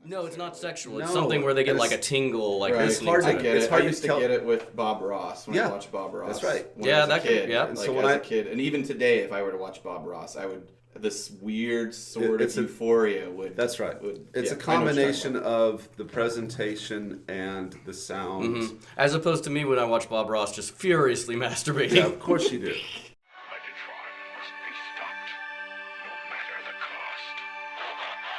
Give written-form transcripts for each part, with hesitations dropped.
No, it's not sexual. It's No, something where they get it's- like a tingle, like Right. listening hard to to it. get It's it. hard I I used used to to get it with Bob Ross when I watched Bob Ross. That's right. When Yeah, I was that a kid. could- yeah. Like, So as when a kid, and even today, if I were to watch Bob Ross, I would this weird sort It's of a- euphoria would. That's right. It's yeah, a I know what you're combination talking of the presentation and the sounds. As opposed to me when I watch Bob Ross just furiously masturbating. Yeah, of course you do. Mighty trial must be stopped, no matter the cost.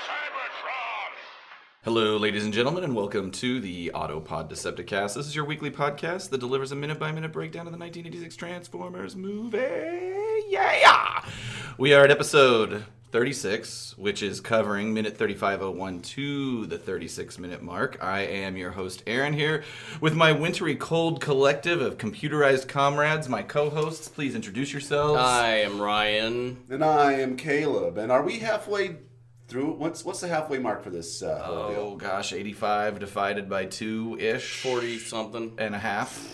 Cybertron! Hello, ladies and gentlemen, and welcome to the Autopod Decepticast. This is your weekly podcast that delivers a minute-by-minute breakdown of the 1986 Transformers movie. Yeah! We are at episode 36, which is covering minute 35:01 to the 36-minute mark. I am your host, Aaron, here with my wintry cold collective of computerized comrades, my co-hosts. Please introduce yourselves. I am Ryan. And I am Caleb. And are we halfway through? What's the halfway mark for this whole deal? Oh gosh, 85 divided by 2-ish. 40 something. and a half.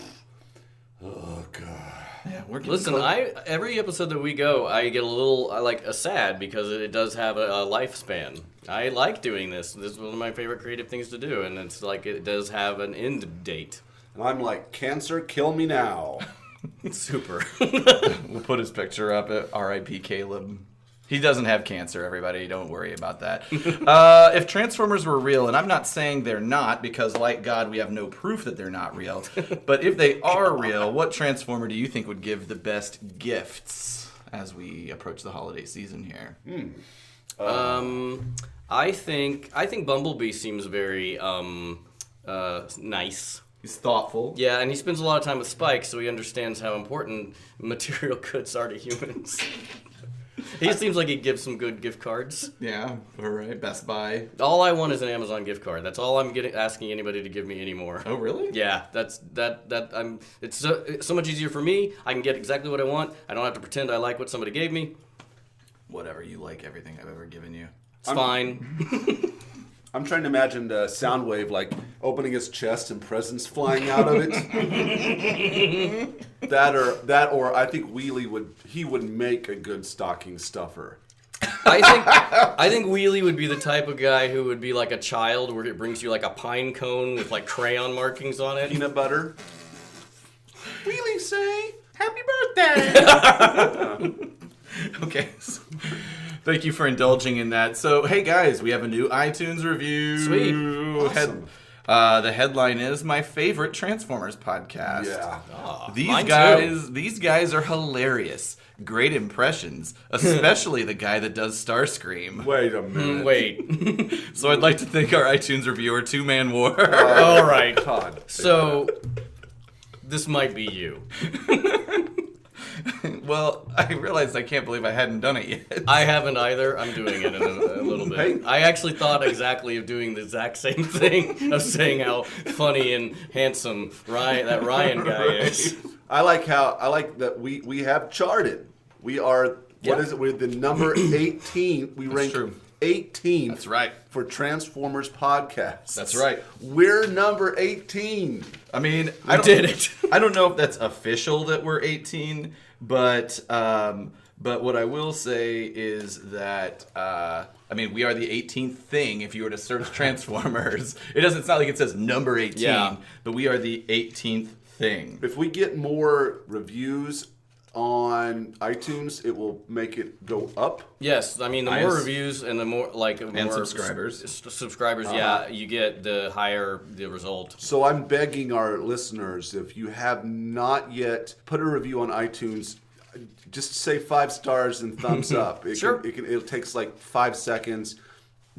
Oh, God. Yeah, we're getting Listen, close. every episode that we go, I get a sad because it does have a lifespan. I like doing this. This is one of my favorite creative things to do, and it's like it does have an end date. And I'm like, cancer, kill me now. Super. We'll put his picture up at R.I.P. Caleb. He doesn't have cancer, everybody. Don't worry about that. If Transformers were real, and I'm not saying they're not, because like God, we have no proof that they're not real, but if they are real, what Transformer do you think would give the best gifts as we approach the holiday season here? I think Bumblebee seems very nice. He's thoughtful. Yeah, and he spends a lot of time with Spike, so he understands how important material goods are to humans. He seems like he'd give some good gift cards. Yeah, all right. Best Buy. All I want is an Amazon gift card. That's all I'm asking anybody to give me anymore. Oh, really? Yeah, it's so much easier for me. I can get exactly what I want. I don't have to pretend I like what somebody gave me. Whatever, you like everything I've ever given you. It's fine. I'm trying to imagine Soundwave like opening his chest and presents flying out of it. that or I think Wheelie would make a good stocking stuffer. I think Wheelie would be the type of guy who would be like a child where it brings you like a pine cone with like crayon markings on it. Peanut butter. Wheelie say, happy birthday! Okay. So, thank you for indulging in that. So, hey guys, we have a new iTunes review. Sweet. Awesome. The headline is My Favorite Transformers Podcast. Yeah. Mine too. These guys are hilarious. Great impressions, especially the guy that does Starscream. Wait a minute. Wait. So I'd like to thank our iTunes reviewer, Two Man War. All right. God. So this might be you. Well, I realized I can't believe I hadn't done it yet. I haven't either. I'm doing it in a little bit. Hey. I actually thought exactly of doing the exact same thing of saying how funny and handsome that Ryan guy is. I like that we have charted. We are Yeah. what is it? We're the number 18. We rank true. 18th. That's right. For Transformers podcasts. That's right. We're number 18. I mean, I did it. I don't know if that's official that we're 18, but what I will say is that we are the 18th thing. If you were to search Transformers, it's not like it says number 18, Yeah. but we are the 18th thing. If we get more reviews on iTunes, it will make it go up. Yes, I mean the more reviews and the more more subscribers. Subscribers, yeah, you get the higher the result. So I'm begging our listeners, if you have not yet put a review on iTunes, just say 5 stars and thumbs up. Sure. It takes like 5 seconds.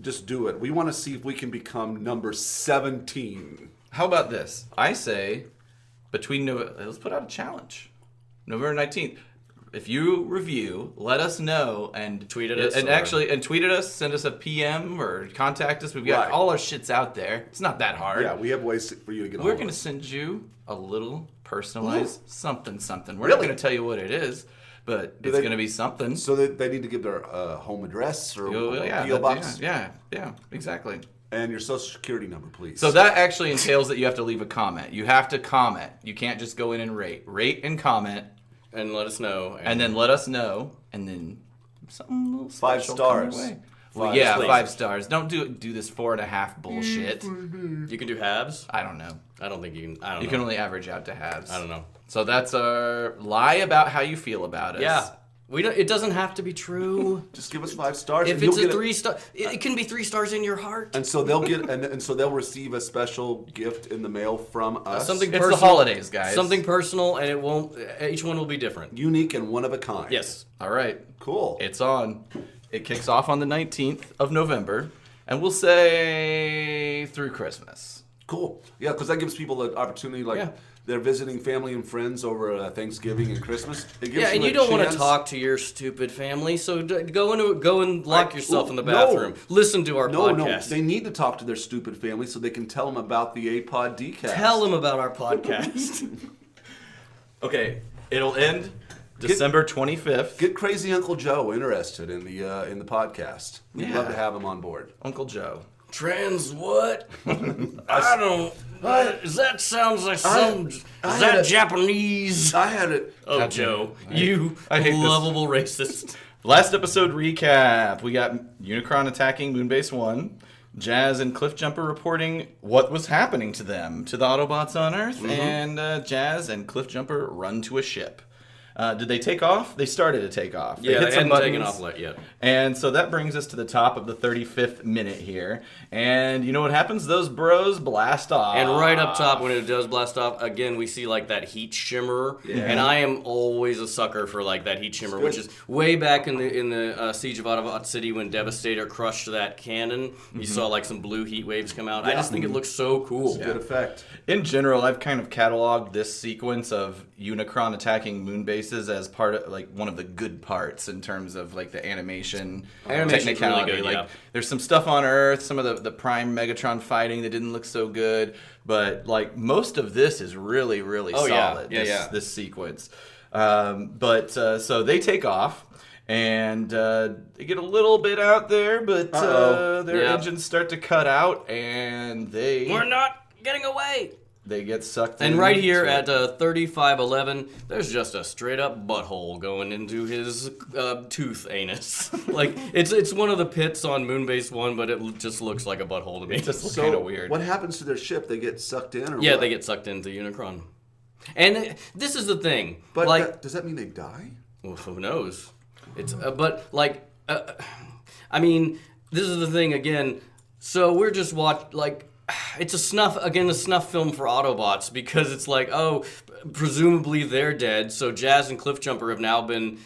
Just do it. We want to see if we can become number 17. How about this? I say let's put out a challenge. November 19th. If you review, let us know and Tweet at us, and tweet at us, send us a PM or contact us. We've got Right. all our shits out there. It's not that hard. Yeah, we have ways for you to get We're on. going to send you a little personalize something. We're Really? not going to tell you what it is, but it's going to be something. So they need to give their home address or Yeah, P.O. box yeah, exactly. and your social security number, please. So that actually entails that you have to leave a comment. You have to comment. You can't just go in and rate. Rate and comment. And let us know. And then let us know. And then something a little 5 special stars. coming your way. Well, Five, yeah, please. 5 stars. Don't do this 4.5 bullshit. You can do halves. I don't know. I don't think you can. I don't know. You can only average out to halves. I don't know. So that's our lie about how you feel about us. Yeah. We don't. It doesn't have to be true. just give us 5 stars. If and it's you'll a get 3-star, it can be 3 stars in your heart. And so they'll get, and so they'll receive a special gift in the mail from us. Something It's personal, the holidays, guys. Something personal, and it won't. Each one will be different. unique and one of a kind. Yes. All right. Cool. It's on. It kicks off on the 19th of November, and we'll say through Christmas. Cool. Yeah, because that gives people an opportunity, like Yeah. they're visiting family and friends over Thanksgiving and Christmas. It gives Yeah, them and a you don't want to chance- talk to your stupid family, so go and lock yourself in the no. bathroom. Listen to our No, podcast. they need to talk to their stupid family so they can tell them about the Autopod Decast. Tell them about our podcast. Okay, it'll end December 25th. Get Crazy Uncle Joe interested in the podcast. We'd Yeah. love to have him on board. Uncle Joe. Trans what? I don't. That sounds like some. Is had that a- Japanese? I had it. Oh, God Joe, damn it. you I hate this. lovable racist. Last episode recap. We got Unicron attacking Moonbase 1. Jazz and Cliffjumper reporting what was happening to them, to the Autobots on Earth. And Jazz and Cliffjumper run to a ship. Did they take off? They started to take off. Yeah, hit they some hadn't taken buttons. off yet. And so that brings us to the top of the 35th minute here. And you know what happens? Those bros blast off. And right up top, when it does blast off, again, we see like that heat shimmer. Yeah. And I am always a sucker for like that heat shimmer, It's which good. is way back in the Siege of Autobot City when Devastator crushed that cannon. You saw like some blue heat waves come out. I Yeah. just think it looks so cool. Good effect. In general, I've kind of cataloged this sequence of Unicron attacking moon bases as part of like one of the good parts in terms of like the animation Animation's technicality. really good, like yeah. there's some stuff on Earth, some of the Prime Megatron fighting that didn't look so good, but like most of this is really Oh, yeah. solid. Yeah. This sequence. So they take off. And they get a little bit out there, but their Yeah. engines start to cut out, and We're not getting away. they get sucked in. And right here to- at 3511, there's just a straight up butthole going into his tooth anus. Like it's one of the pits on Moonbase 1, but it just looks like a butthole to me. It just looks So kind of weird. what happens to their ship? They get sucked in, or Yeah, what? they get sucked into Unicron. And this is the thing. But like, does that mean they die? well, who knows? It's but like, I mean, this is the thing again. So we're just it's a snuff film for Autobots because it's like, oh, presumably they're dead. So Jazz and Cliffjumper have now been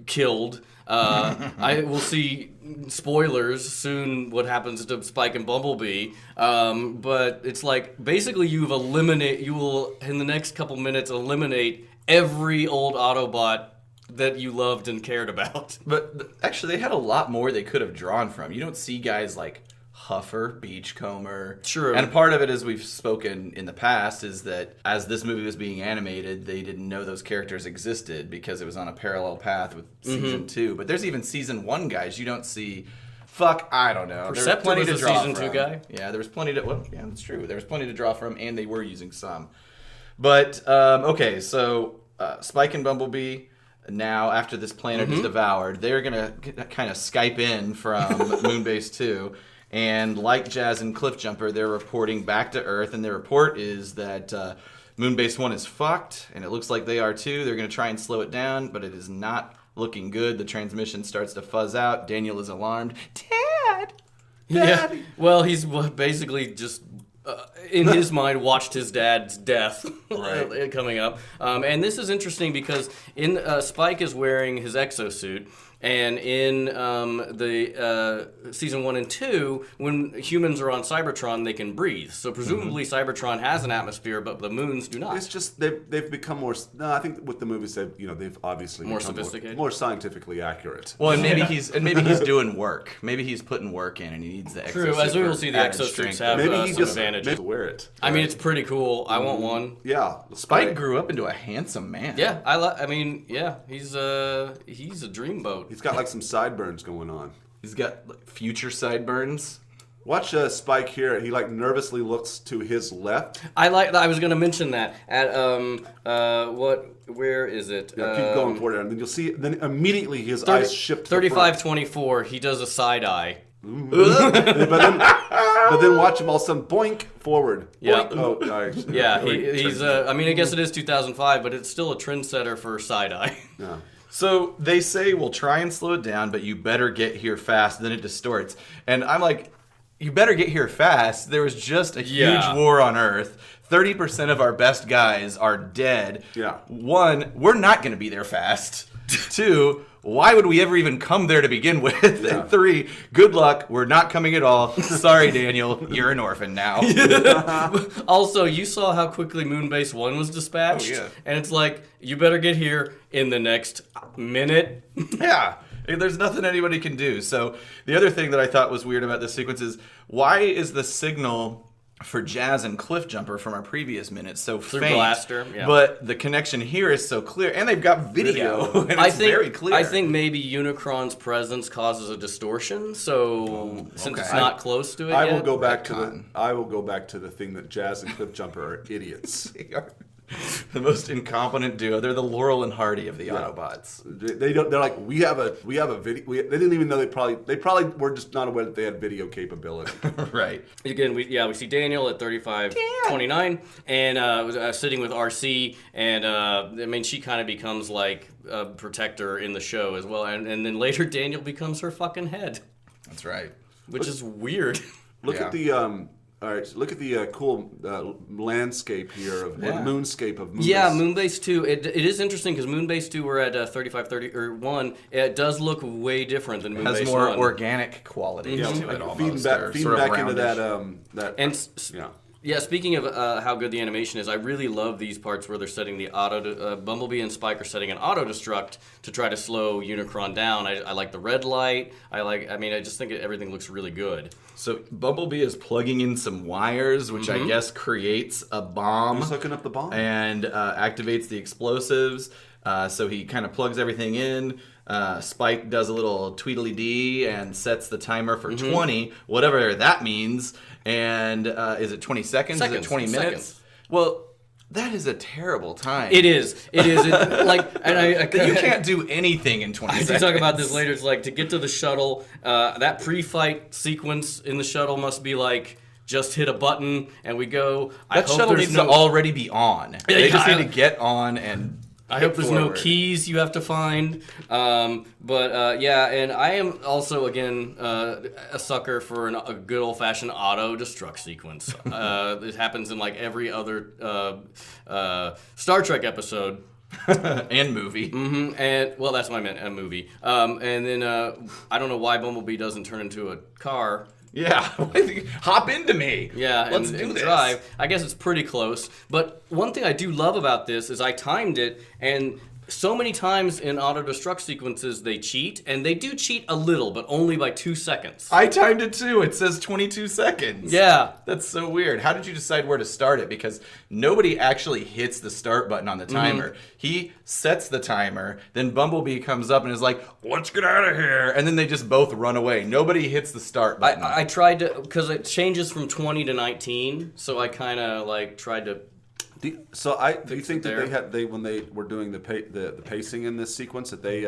killed. I will see spoilers soon. What happens to Spike and Bumblebee? But it's like basically you will in the next couple minutes eliminate every old Autobot that you loved and cared about. But actually, they had a lot more they could have drawn from. You don't see guys like Huffer, Beachcomber. True. And part of it, as we've spoken in the past, is that as this movie was being animated, they didn't know those characters existed because it was on a parallel path with Season 2. But there's even Season 1 guys you don't see. I don't know. There Perceptor was a Season 2 guy? Yeah, there was plenty to... Well, yeah, that's true. There was plenty to draw from, and they were using some. But, okay, so Spike and Bumblebee... Now, after this planet is devoured, they're going to kind of Skype in from Moonbase 2. And like Jazz and Cliffjumper, they're reporting back to Earth. And their report is that Moonbase 1 is fucked. And it looks like they are too. They're going to try and slow it down, but it is not looking good. The transmission starts to fuzz out. Daniel is alarmed. Dad! Yeah. Well, he's basically just, in his mind, watched his dad's death coming up. And this is interesting because Spike is wearing his exosuit, And in the season 1 and 2, when humans are on Cybertron, they can breathe. So presumably Cybertron has an atmosphere, but the moons do not. It's just they've become more. No, I think with the movies they've obviously More become sophisticated? more scientifically accurate. Well, and maybe he's doing work. Maybe he's putting work in, and he needs the exosuit. True, as we will see, the added exosuits strength. have Maybe he some just advantages. maybe wear it. I mean, it's pretty cool. I want one. Yeah, Spike grew up into a handsome man. Yeah, he's a dreamboat. He's got like some sideburns going on. He's got like, future sideburns. Watch Spike here. He like nervously looks to his left. I was going to mention that at where is it? Yeah, keep going forward, and then you'll see. Then immediately his eyes shift. To the front. 35-24. He does a side eye. but then watch him all of a sudden boink forward. Yeah. Boink. Oh, nice. Yeah, he's. I mean, I guess it is 2005, but it's still a trendsetter for side eye. Yeah. So they say we'll try and slow it down, but you better get here fast. Then it distorts, and I'm like, you better get here fast. There was just a huge war on Earth. 30% of our best guys are dead. Yeah. 1, we're not going to be there fast. 2, why would we ever even come there to begin with? Yeah. And 3, good luck. We're not coming at all. Sorry, Daniel. You're an orphan now. Also, you saw how quickly Moonbase 1 was dispatched. Oh, yeah. And it's like, you better get here in the next minute. Yeah. There's nothing anybody can do. So the other thing that I thought was weird about this sequence is, why is the signal for Jazz and Cliffjumper from our previous minutes so faint? Blaster, yeah. But the connection here is so clear, and they've got video, and it's very clear. I think maybe Unicron's presence causes a distortion, so since it's not close to it I yet. will go back to the thing that Jazz and Cliffjumper are idiots. They are the most incompetent duo. They're the Laurel and Hardy of the Autobots. They don't. They're like, we have a video. They didn't even know they probably were just not aware that they had video capability. Right. Again, we see Daniel at 35-29, and sitting with RC, and I mean, she kind of becomes like a protector in the show as well, and then later Daniel becomes her fucking head, That's right. which is weird. Look at the all right, so look at the cool landscape here, or the moonscape of Moonbase. Yeah, Moonbase 2. It is interesting because Moonbase 2, we're at 35-31. It does look way different than Moonbase 1. It has more organic qualities to it almost. Feeding back into that. Yeah, speaking of how good the animation is, I really love these parts where they're setting the Bumblebee and Spike are setting an auto-destruct to try to slow Unicron down. I like the red light. I just think everything looks really good. So Bumblebee is plugging in some wires, which I guess creates a bomb. He's hooking up the bomb. And activates the explosives. So he kind of plugs everything in. Spike does a little tweedly-dee and sets the timer for 20, whatever that means. And is it 20 seconds? Is it 20 minutes? Seconds. Well, that is a terrible time. It is. You can't do anything in 20 seconds. I do talk about this later. It's like, to get to the shuttle, that pre-fight sequence in the shuttle must be like, just hit a button and we go. That shuttle needs to already be on. They just need to get on and I hope there's no keys you have to find. And I am also, again, a sucker for a good old-fashioned auto-destruct sequence. It happens in, like, every other Star Trek episode. And movie. Mm-hmm. And, well, that's what I meant, a movie. And then I don't know why Bumblebee doesn't turn into a car. Yeah, hop into me. Yeah, let's and do this. Drive. I guess it's pretty close. But one thing I do love about this is I timed it, and so many times in auto-destruct sequences they cheat, and they do cheat a little, but only by 2 seconds. I timed it too. It says 22 seconds. Yeah. That's so weird. How did you decide where to start it? Because nobody actually hits the start button on the timer. He sets the timer, then Bumblebee comes up and is like, let's get out of here. And then they just both run away. Nobody hits the start button. I tried to, because it changes from 20 to 19, so I kind of like tried to. Do you think that when they were doing the pacing in this sequence that they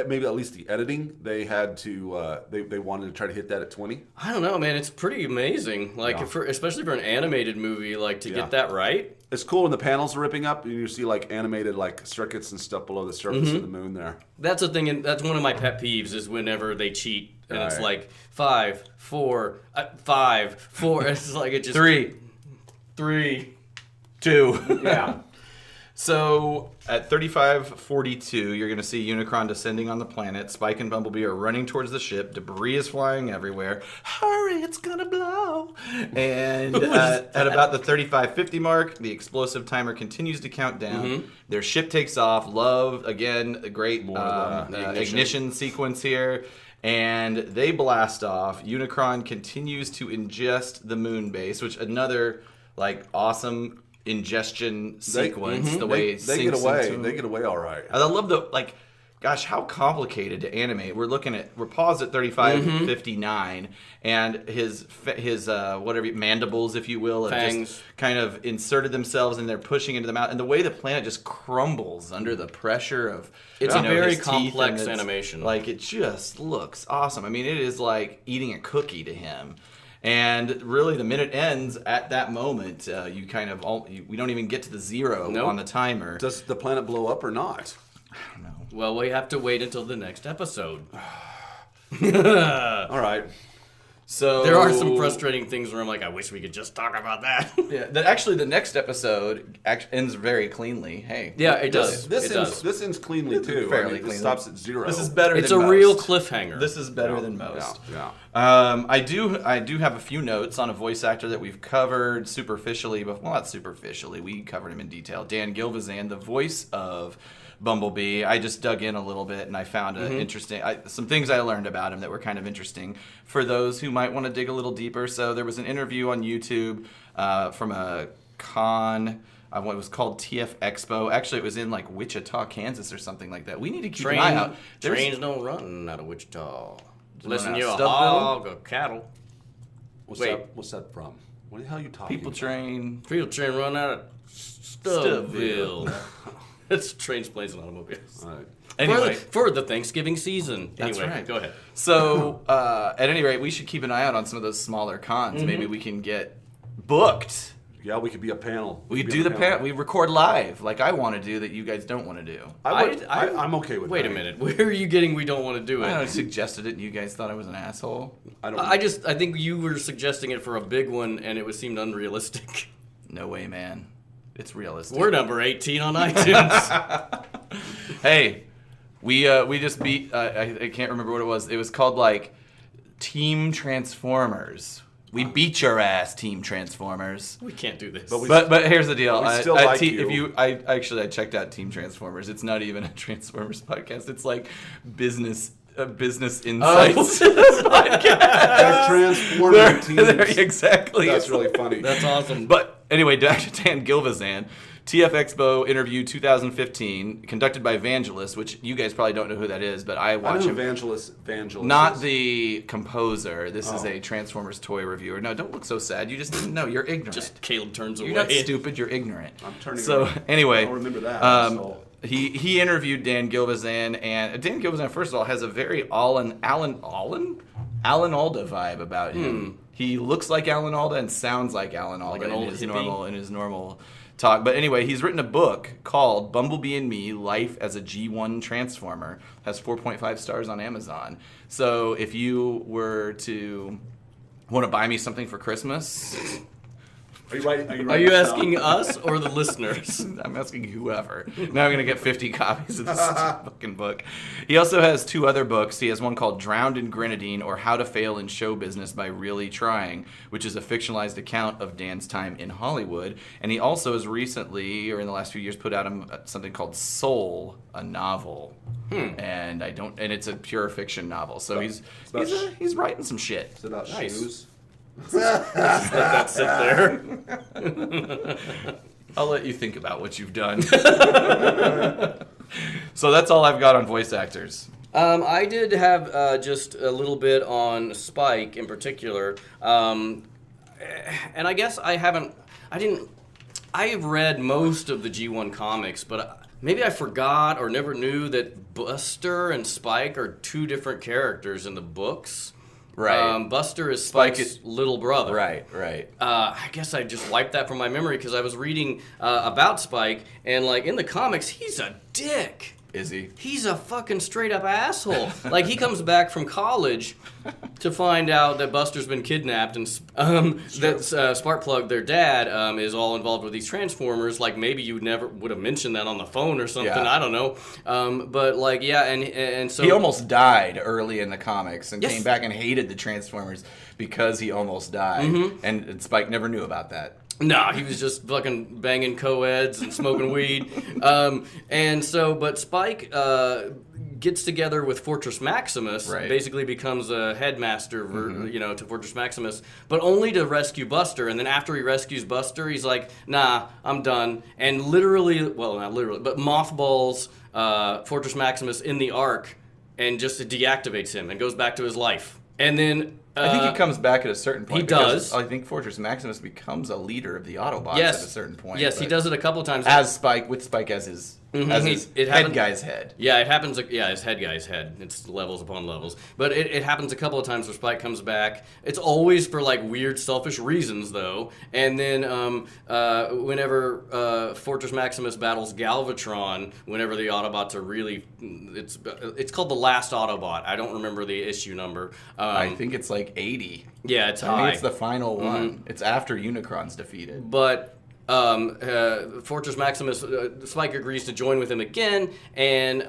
maybe at least the editing they had to they wanted to try to hit that at 20? I don't know, man. It's pretty amazing. Like especially for an animated movie, like to get that right. It's cool when the panels are ripping up and you see like animated like circuits and stuff below the surface of the moon there. That's a thing, and that's one of my pet peeves is whenever they cheat and it's like 5, 4, 5, 4. It's like it just 3, 2. Yeah. So at 35:42, you're going to see Unicron descending on the planet. Spike and Bumblebee are running towards the ship. Debris is flying everywhere. Hurry, it's going to blow. And at about the 35:50 mark, the explosive timer continues to count down. Their ship takes off. Love, again, a great ignition sequence here. And they blast off. Unicron continues to ingest the moon base, which another awesome ingestion sequence. The way it they get away. into They get away all right. I love gosh, how complicated to animate. We're paused at 35:59, and his whatever mandibles, if you will, have just kind of inserted themselves, and they're pushing into the mouth. And the way the planet just crumbles under the pressure of it's a very complex animation. It just looks awesome. I mean, it is like eating a cookie to him. And really, the minute ends at that moment. We don't even get to the zero on the timer. Does the planet blow up or not? I don't know. Well, we have to wait until the next episode. All right. So there are some frustrating things where I'm like, I wish we could just talk about that. Yeah. Actually, the next episode ends very cleanly. Hey. Yeah, it does. This ends cleanly too. Fairly It cleanly. stops at 0. This is better. It's than a most. real cliffhanger. This is better than most. Yeah. I do have a few notes on a voice actor that we've covered superficially, but not superficially. We covered him in detail. Dan Gilvezan, the voice of Bumblebee. I just dug in a little bit and I found some things I learned about him that were kind of interesting for those who might want to dig a little deeper. So there was an interview on YouTube from a con. What was called TF Expo. Actually, it was in Wichita, Kansas, or something like that. We need to keep an eye out. Trains don't run out of Wichita. Listen, out you're a Stubbville? hog of cattle. What's that from? What the hell are you talking People about? train. People train run out of Stubbville. It's trains, planes, and automobiles. All right. Anyway. For the Thanksgiving season. That's anyway, right. Go ahead. So, at any rate, we should keep an eye out on some of those smaller cons. Maybe we can get booked. Yeah, we could be a panel. We do the panel. We record live, like I want to do, that you guys don't want to do. I'm okay with that. Wait a minute. Where are you getting we don't want to do it? I suggested it and you guys thought I was an asshole. I think you were suggesting it for a big one and it seemed unrealistic. No way, man. It's realistic. We're number 18 on iTunes. Hey, we just beat, I can't remember what it was. It was called Team Transformers. We beat your ass, Team Transformers. We can't do this. But here's the deal. We still like you. I checked out Team Transformers. It's not even a Transformers podcast. It's business insights podcast. Transformer teams. Exactly. That's really funny. That's awesome. But anyway, Dr. Dan Gilvezan, TF Expo interview 2015, conducted by Vangelis, which you guys probably don't know who that is, but I watch him. Vangelis. Not the composer. This is a Transformers toy reviewer. No, don't look so sad. You just didn't know. You're ignorant. Just Caleb turns away. You're not stupid. You're ignorant. I'm turning So around. anyway, I don't remember that. he interviewed Dan Gilvezan, and Dan Gilvezan, first of all, has a very Alan Alda vibe about him. He looks like Alan Alda and sounds like Alan Alda in his normal talk. But anyway, he's written a book called Bumblebee and Me: Life as a G1 Transformer. Has 4.5 stars on Amazon. So if you were to want to buy me something for Christmas. Are you asking us or the listeners? I'm asking whoever. Now I'm going to get 50 copies of this fucking book. He also has 2 other books. He has one called Drowned in Grenadine, or How to Fail in Show Business by Really Trying, which is a fictionalized account of Dan's time in Hollywood. And he also has recently, or in the last few years, put out something called Soul, a novel. And it's a pure fiction novel. So he's writing some shit. It's about shoes. Let that sit there. I'll let you think about what you've done. So that's all I've got on voice actors. I did have just a little bit on Spike in particular. And I guess I have read most of the G1 comics, but maybe I forgot or never knew that Buster and Spike are 2 different characters in the books. Right. Buster is Spike's little brother. Right. I guess I just wiped that from my memory because I was reading about Spike, and in the comics, he's a dick. Is he? He's a fucking straight up asshole. Like, he comes back from college to find out that Buster's been kidnapped and that Sparkplug, their dad, is all involved with these Transformers. Like, maybe you never would have mentioned that on the phone or something. Yeah. I don't know. But like, yeah, and so He almost died early in the comics and Yes. came back and hated the Transformers because he almost died. Mm-hmm. And Spike never knew about that. No, he was just fucking banging co-eds and smoking weed. And so, but Spike gets together with Fortress Maximus, Right. basically becomes a headmaster, to Fortress Maximus, but only to rescue Buster. And then after he rescues Buster, he's like, nah, I'm done. And literally, well, not literally, but mothballs Fortress Maximus in the Ark and just deactivates him and goes back to his life. And then... I think he comes back at a certain point. He because does. I think Fortress Maximus becomes a leader of the Autobots yes, at a certain point. Yes, he but does it a couple of times. As Spike, with Spike as his, It head happened- guy's head. Yeah, it happens. Yeah, his head guy's head. It's levels upon levels. But it happens a couple of times where Spike comes back. It's always for like weird, selfish reasons, though. And then whenever Fortress Maximus battles Galvatron, whenever the Autobots are really, it's called the Last Autobot. I don't remember the issue number. I think it's like 80. Yeah, it's I high. think it's the final one. It's after Unicron's defeated. But Fortress Maximus, Spike agrees to join with him again, and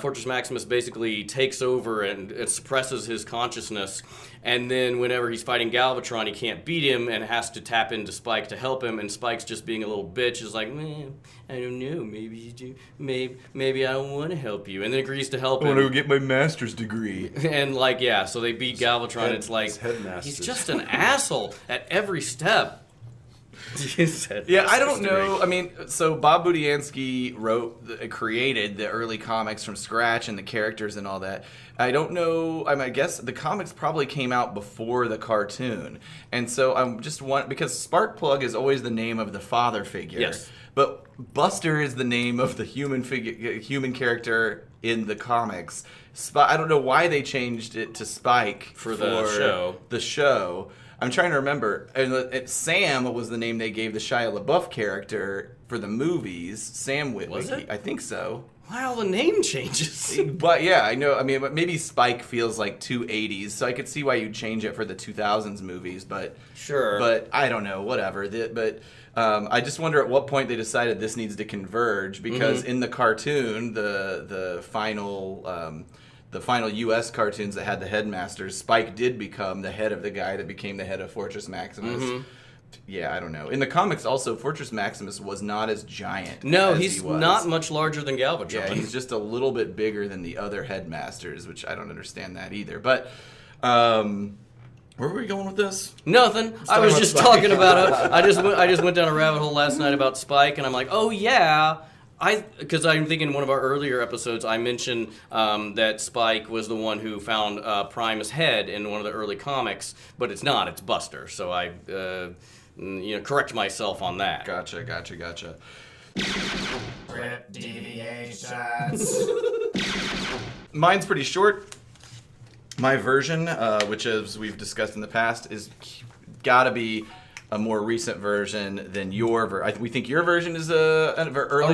Fortress Maximus basically takes over and it suppresses his consciousness. And then whenever he's fighting Galvatron, he can't beat him and has to tap into Spike to help him. And Spike's just being a little bitch, is like, man, I don't know, maybe you do, maybe I don't want to help you, and then agrees to help him. go get my master's degree. And like, yeah, so they beat Galvatron. It's like he's just an asshole at every step. Yeah, I don't know. I mean, so Bob Budiansky created the early comics from scratch and the characters and all that. I don't know. I guess the comics probably came out before the cartoon, and so I'm just because Sparkplug is always the name of the father figure. Yes. But Buster is the name of the human character in the comics. I don't know why they changed it to Spike for the show. I'm trying to remember. And Sam was the name they gave the Shia LaBeouf character for the movies. Sam Witwicky. Was it? I think so. Why all the name changes? But yeah, I know. I mean, maybe Spike feels like too 80s, so I could see why you'd change it for the 2000s movies. But Sure. But I don't know. Whatever. I just wonder at what point they decided this needs to converge, because in the cartoon, the final U.S. cartoons that had the headmasters, Spike did become the head of the guy that became the head of Fortress Maximus. Yeah, I don't know. In the comics, also, Fortress Maximus was not as giant. No, as he's he was. not much larger than Galvatron. Yeah, he's just a little bit bigger than the other headmasters, which I don't understand that either. But where were we going with this? Nothing. I was just talking about it. I just went down a rabbit hole last night about Spike, and I'm like, oh yeah. Because I'm thinking in one of our earlier episodes, I mentioned that Spike was the one who found Prime's head in one of the early comics, but it's not. It's Buster. So I, correct myself on that. Gotcha. Rip Deviations. Mine's pretty short. My version, which as we've discussed in the past, is gotta be a more recent version than your version. We think your version is a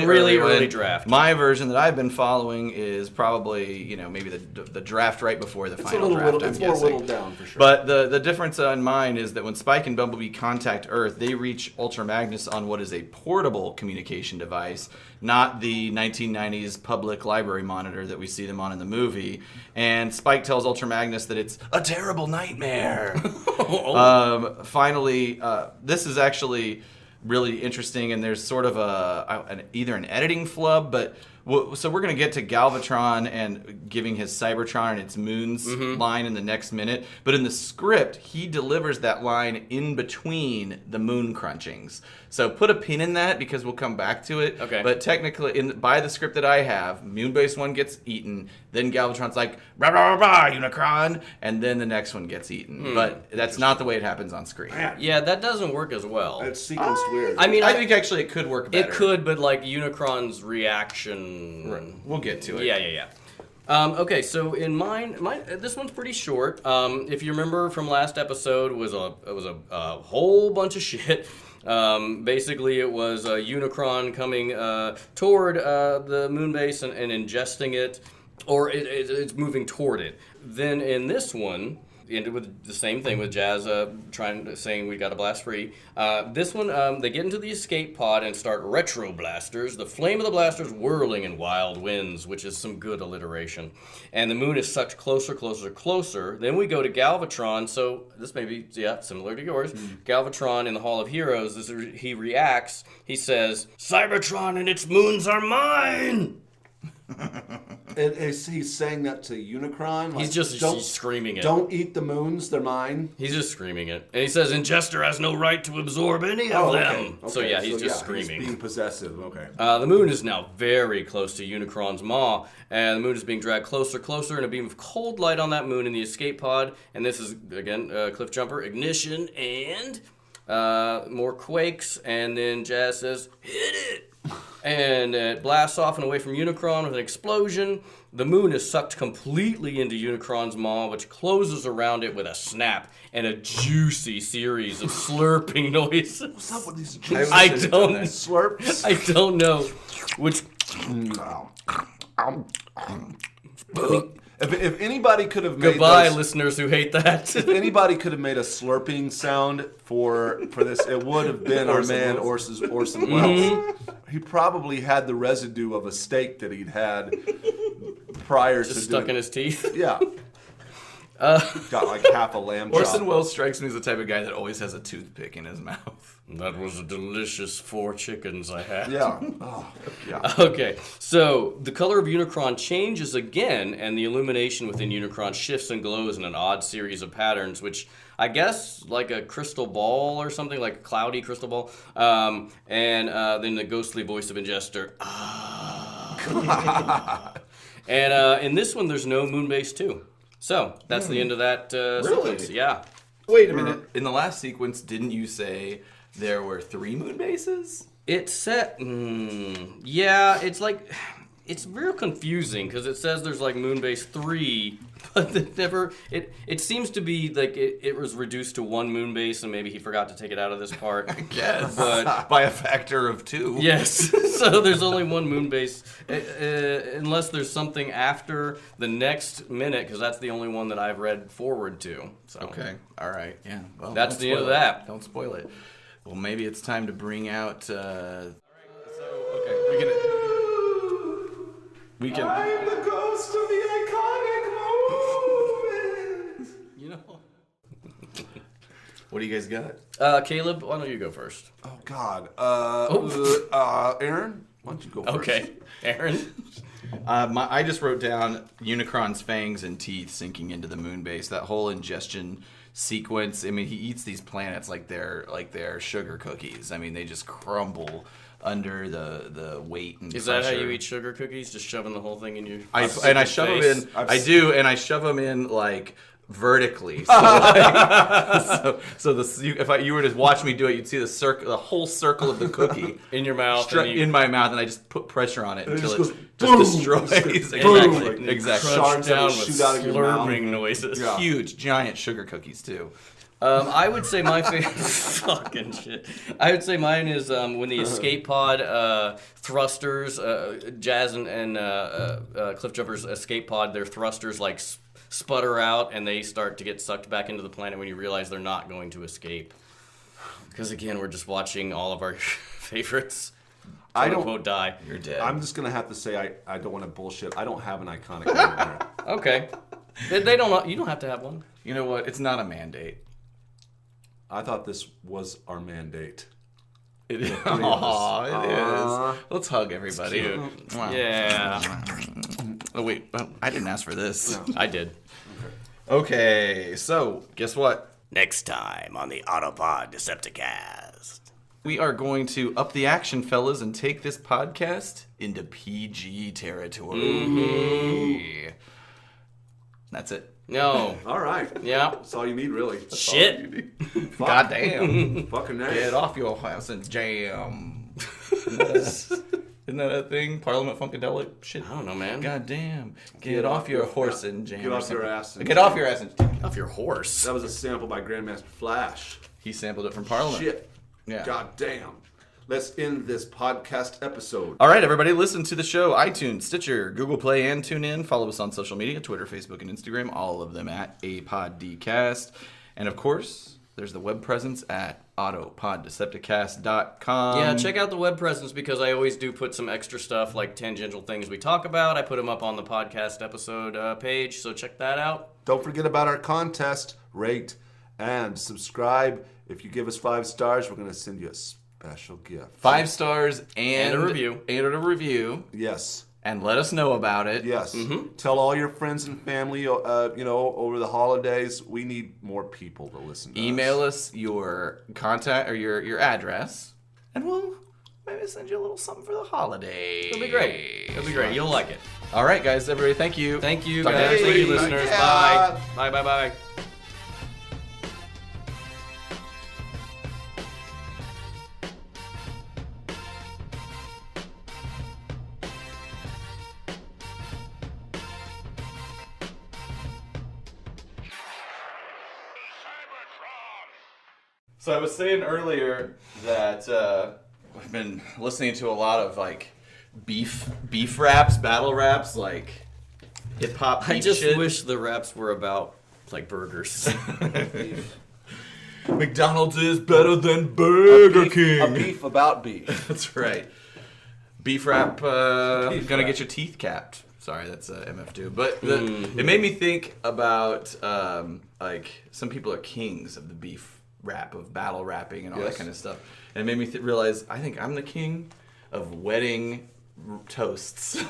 really early draft. My version that I've been following is probably, maybe the draft right before the final draft. It's more whittled down for sure. But the difference on mine is that when Spike and Bumblebee contact Earth, they reach Ultra Magnus on what is a portable communication device, not the 1990s public library monitor that we see them on in the movie. And Spike tells Ultra Magnus that it's a terrible nightmare. Finally, this is actually really interesting, and there's sort of either an editing flub, but so we're going to get to Galvatron and giving his Cybertron and its moons line in the next minute, but in the script, he delivers that line in between the moon crunchings. So put a pin in that, because we'll come back to it. Okay. But technically, by the script that I have, Moonbase 1 gets eaten, then Galvatron's like, rah, rah, rah, rah, Unicron, and then the next one gets eaten. But that's not the way it happens on screen. Yeah, that doesn't work as well. It's sequenced weird. I mean, I think actually it could work better. it could, but like Unicron's reaction. Right. We'll get to it. Yeah. Okay, so in mine, this one's pretty short. If you remember from last episode, it was a whole bunch of shit. Basically, it was a Unicron coming toward the moon base and ingesting it, or it's moving toward it. Then in this one, ended with the same thing with Jazz saying we got to blast free. This one, they get into the escape pod and start retro blasters. The flame of the blasters whirling in wild winds, which is some good alliteration. And the moon is sucked closer, closer, closer. Then we go to Galvatron. So this may be, similar to yours. Galvatron in the Hall of Heroes, he reacts. He says, "Cybertron and its moons are mine!" He's saying that to Unicron? Like, he's screaming it. Don't eat the moons, they're mine. He's just screaming it. And he says, "Ingester has no right to absorb any of them." Okay. So he's just screaming. He's being possessive, okay. The moon is now very close to Unicron's maw, and the moon is being dragged closer, closer, and a beam of cold light on that moon in the escape pod. And this is, again, Cliff Jumper, ignition, and more quakes, and then Jazz says, "Hit it!" And it blasts off and away from Unicron with an explosion. The moon is sucked completely into Unicron's maw, which closes around it with a snap and a juicy series of slurping noises. What's up with these I don't slurps? I don't know which. If anybody could have made Goodbye, listeners who hate that. if anybody could have made a slurping sound for this, it would have been our man Orson Welles. He probably had the residue of a steak that he'd had prior to Stuck in his teeth. Yeah. Got like half a lamb chop. Orson Welles strikes me as the type of guy that always has a toothpick in his mouth. That was a delicious 4 chickens I had. Yeah. Oh, yeah. Okay, so the color of Unicron changes again, and the illumination within Unicron shifts and glows in an odd series of patterns, which I guess like a crystal ball or something, like a cloudy crystal ball. And then the ghostly voice of Ingester. And in this one, there's no Moonbase 2. So that's the end of that sequence. Yeah. Wait a minute. In the last sequence, didn't you say there were 3 moon bases? It said, yeah, it's like, it's real confusing because it says there's like Moonbase 3, but it seems to be like it was reduced to 1 Moonbase and maybe he forgot to take it out of this part. I guess. But by a factor of 2. yes, so there's only 1 Moonbase unless there's something after the next minute because that's the only one that I've read forward to. So. Okay. All right. Yeah. Well, That's the end of that. Don't spoil it. Well, maybe it's time to bring out. All right, so okay, We can. I'm the ghost of the iconic moment. you know. What do you guys got? Caleb, why don't you go first? Oh, God. Aaron, why don't you go first? Okay, Aaron. I just wrote down Unicron's fangs and teeth sinking into the moon base. That whole ingestion sequence. I mean, he eats these planets like they're sugar cookies. I mean, they just crumble under the weight and Is pressure. that how you eat sugar cookies? Just shoving the whole thing in your I shove them in. I shove them in like vertically. So, if you were to watch me do it, you'd see the whole circle of the cookie in your mouth, in my mouth, and I just put pressure on it until it just destroys. boom. Exactly. Shards down that with shoot out of your mouth. slurping noises. Yeah. Huge, giant sugar cookies too. I would say my favorite fucking shit. I would say mine is when the escape pod thrusters, Jazz and Cliff Jumper's escape pod, their thrusters like sputter out and they start to get sucked back into the planet when you realize they're not going to escape. Because again, we're just watching all of our favorites. I don't quote die. You're dead. I'm just gonna have to say I don't want to bullshit. I don't have an iconic moment here. Okay. They don't. You don't have to have one. You know what? It's not a mandate. I thought this was our mandate. It is. Aw, it is. Let's hug everybody. Mwah. Yeah. Oh wait, I didn't ask for this. No. I did. Okay, so guess what? Next time on the Autopod Decepticast. We are going to up the action, fellas, and take this podcast into PG territory. Mm-hmm. That's it. No. All right. Yeah. That's all you need, really. Shit. God damn. Fucking nice. Get off your house and jam. Isn't that a thing? Parliament Funkadelic shit? I don't know, man. God damn. Get off your horse and jam. Get or off your something. ass and Get jam. off your ass and Off your horse. That was a sample by Grandmaster Flash. He sampled it from Parliament. Shit. Yeah. God damn. Let's end this podcast episode. All right, everybody, listen to the show. iTunes, Stitcher, Google Play, and TuneIn. Follow us on social media, Twitter, Facebook, and Instagram. All of them at ApodDcast. And, of course, there's the web presence at autopoddecepticast.com. Yeah, check out the web presence because I always do put some extra stuff like tangential things we talk about. I put them up on the podcast episode page, so check that out. Don't forget about our contest. Rate and subscribe. If you give us 5 stars, we're going to send you a special gift. 5 stars and a review. And a review. Yes. And let us know about it. Yes. Tell all your friends and family, over the holidays. We need more people to listen to Email us your contact or your address, and we'll maybe send you a little something for the holiday. It'll be great. It'll be great. You'll like it. All right, guys, everybody, thank you. Thank you, Talk to guys. next Thank you, week. listeners. Yeah. Bye. Bye. So I was saying earlier that I've been listening to a lot of like beef raps, battle raps, like hip hop. I just shit. wish the raps were about like burgers. McDonald's is better than Burger King. A beef about beef. That's right. Beef rap, gonna rap. get your teeth capped. Sorry, that's MF2. But it made me think about like some people are kings of the beef rap, of battle rapping and all that kind of stuff. And it made me realize I think I'm the king of wedding toasts.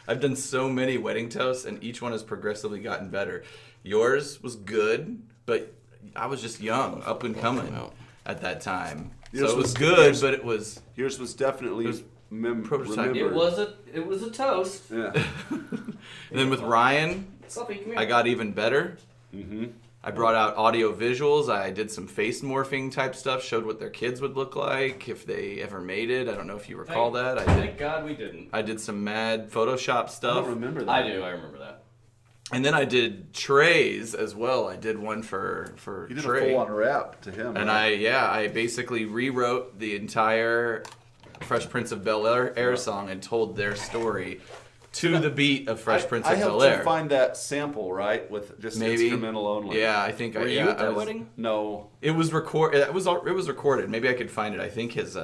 I've done so many wedding toasts, and each one has progressively gotten better. Yours was good, but I was just young, up and coming at that time. Yours So it was was- good, but it was... Yours was definitely prototype. remembered. It was a toast. Yeah. And then with Ryan, Sophie, come here. I got even better. I brought out audio visuals. I did some face morphing type stuff, showed what their kids would look like if they ever made it. I don't know if you recall that. Thank God we didn't. I did some mad Photoshop I stuff. don't remember that. I do. I remember that. And then I did trays as well. I did one for You did Trey. a full-on rap to him. And right? I basically rewrote the entire Fresh Prince of Bel-Air song and told their story to the beat of Fresh Prince I of helped Bel-Air. you find that sample, right? With just Maybe instrumental only. Yeah, I think Were you at that wedding? No. It was it was recorded. Maybe I could find it. I think his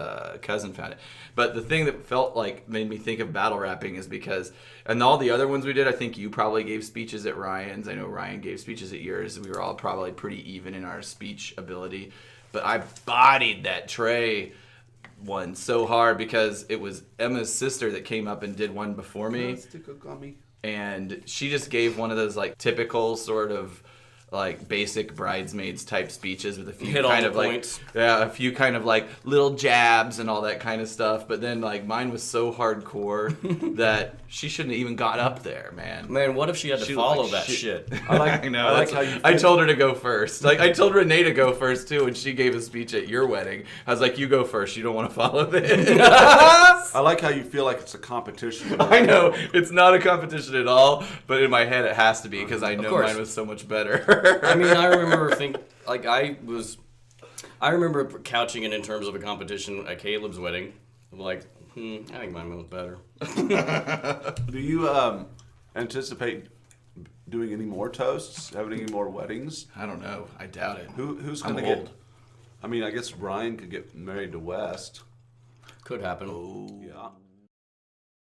cousin found it. But the thing that felt like made me think of battle rapping is because, and all the other ones we did, I think you probably gave speeches at Ryan's. I know Ryan gave speeches at yours. We were all probably pretty even in our speech ability. But I bodied that Trey one so hard because it was Emma's sister that came up and did one before me. Stick a gummy. And she just gave one of those like typical sort of like basic bridesmaids type speeches with a few Hit all kind the of points. like a few kind of like little jabs and all that kind of stuff. But then like mine was so hardcore that she shouldn't have even got up there, man. Man, what if she had to She looked follow like that shit. shit? I know. I like that's- how you I fit- told her to go first. Like I told Renee to go first too when she gave a speech at your wedding. I was like, "You go first. You don't want to follow this." I like how you feel like it's a competition. I know it's not a competition at all, but in my head it has to be because I know course. mine was so much better. I mean, I remember I remember couching it in terms of a competition at Caleb's wedding. Like, I think mine was better. Do you anticipate doing any more toasts? Having any more weddings? I don't know. I doubt it. Who's I'm gonna old. get? I mean, I guess Ryan could get married to West. Could happen. Yeah.